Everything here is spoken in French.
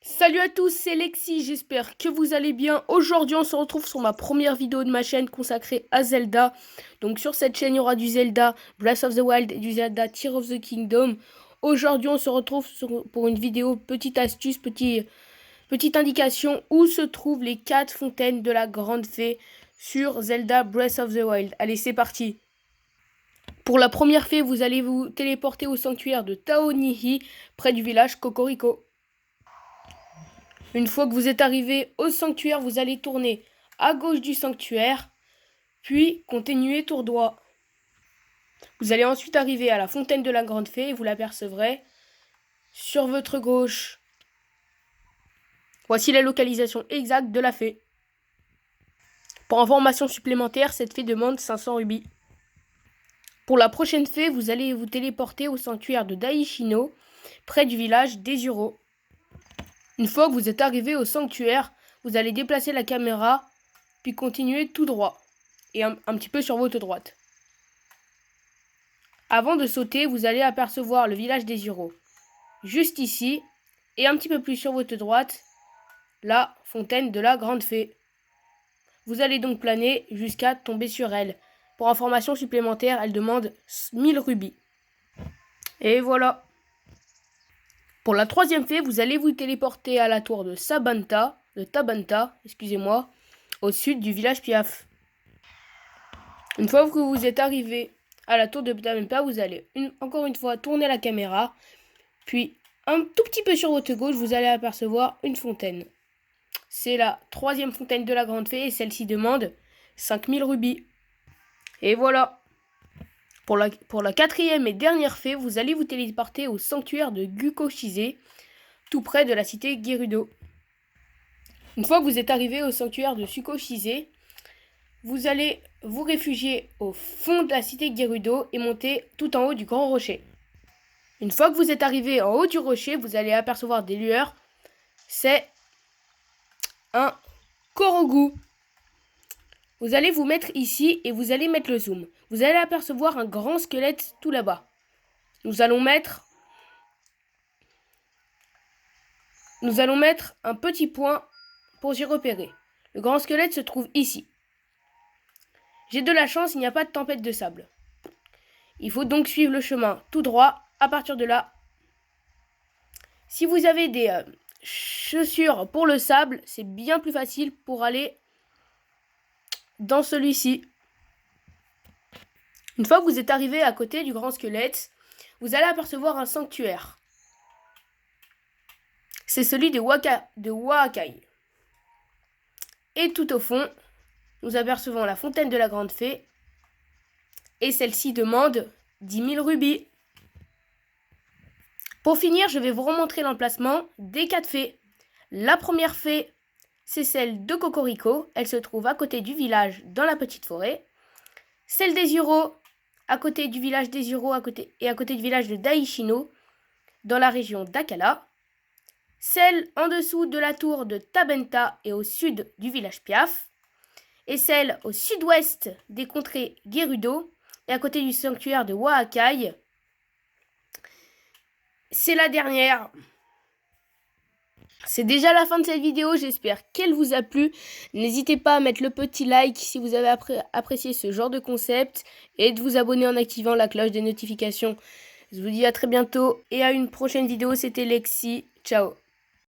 Salut à tous, c'est Lexi, j'espère que vous allez bien. Aujourd'hui, on se retrouve sur ma première vidéo de ma chaîne consacrée à Zelda. Donc sur cette chaîne, il y aura du Zelda Breath of the Wild et du Zelda Tears of the Kingdom. Aujourd'hui, on se retrouve pour une vidéo petite astuce, petite indication où se trouvent les 4 fontaines de la Grande Fée sur Zelda Breath of the Wild. Allez, c'est parti. Pour la première fée, vous allez vous téléporter au sanctuaire de Taonihi, près du village Cocorico. Une fois que vous êtes arrivé au sanctuaire, vous allez tourner à gauche du sanctuaire, puis continuer tour droit. Vous allez ensuite arriver à la fontaine de la Grande Fée et vous l'apercevrez sur votre gauche. Voici la localisation exacte de la fée. Pour information supplémentaire, cette fée demande 500 rubis. Pour la prochaine fée, vous allez vous téléporter au sanctuaire de Daishino, près du village d'Ezuro. Une fois que vous êtes arrivé au sanctuaire, vous allez déplacer la caméra, puis continuer tout droit, et un petit peu sur votre droite. Avant de sauter, vous allez apercevoir le village d'Ezuro. Juste ici, et un petit peu plus sur votre droite, la fontaine de la Grande Fée. Vous allez donc planer jusqu'à tomber sur elle. Pour information supplémentaire, elle demande 1000 rubis. Et voilà. Pour la troisième fée, vous allez vous téléporter à la tour de Tabanta, au sud du village Piaf. Une fois que vous êtes arrivé à la tour de Tabanta, vous allez encore une fois tourner la caméra, puis un tout petit peu sur votre gauche, vous allez apercevoir une fontaine. C'est la troisième fontaine de la Grande Fée et celle-ci demande 5000 rubis. Et voilà. Pour la quatrième et dernière fée, vous allez vous téléporter au sanctuaire de Gukoshise, tout près de la cité Gerudo. Une fois que vous êtes arrivé au sanctuaire de Sukoshise, vous allez vous réfugier au fond de la cité Gerudo et monter tout en haut du grand rocher. Une fois que vous êtes arrivé en haut du rocher, vous allez apercevoir des lueurs. C'est un Korogu. Vous allez vous mettre ici et vous allez mettre le zoom. Vous allez apercevoir un grand squelette tout là-bas. Nous allons mettre un petit point pour s'y repérer. Le grand squelette se trouve ici. J'ai de la chance, il n'y a pas de tempête de sable. Il faut donc suivre le chemin tout droit. À partir de là, si vous avez des chaussures pour le sable, c'est bien plus facile pour aller dans celui-ci. Une fois que vous êtes arrivé à côté du grand squelette, vous allez apercevoir un sanctuaire. C'est celui de Waakai. Et tout au fond, nous apercevons la fontaine de la Grande Fée. Et celle-ci demande 10 000 rubis. Pour finir, je vais vous remontrer l'emplacement des 4 fées. La première fée, c'est celle de Cocorico. Elle se trouve à côté du village, dans la petite forêt. Celle d'Ezuro, à côté du village d'Ezuro, à côté du village de Daishino, dans la région d'Akala. Celle en dessous de la tour de Tabenta et au sud du village Piaf. Et celle au sud-ouest des contrées Gerudo et à côté du sanctuaire de Waakai. C'est la dernière. C'est déjà la fin de cette vidéo, j'espère qu'elle vous a plu. N'hésitez pas à mettre le petit like si vous avez apprécié ce genre de concept et de vous abonner en activant la cloche des notifications. Je vous dis à très bientôt et à une prochaine vidéo, c'était Lexi. Ciao.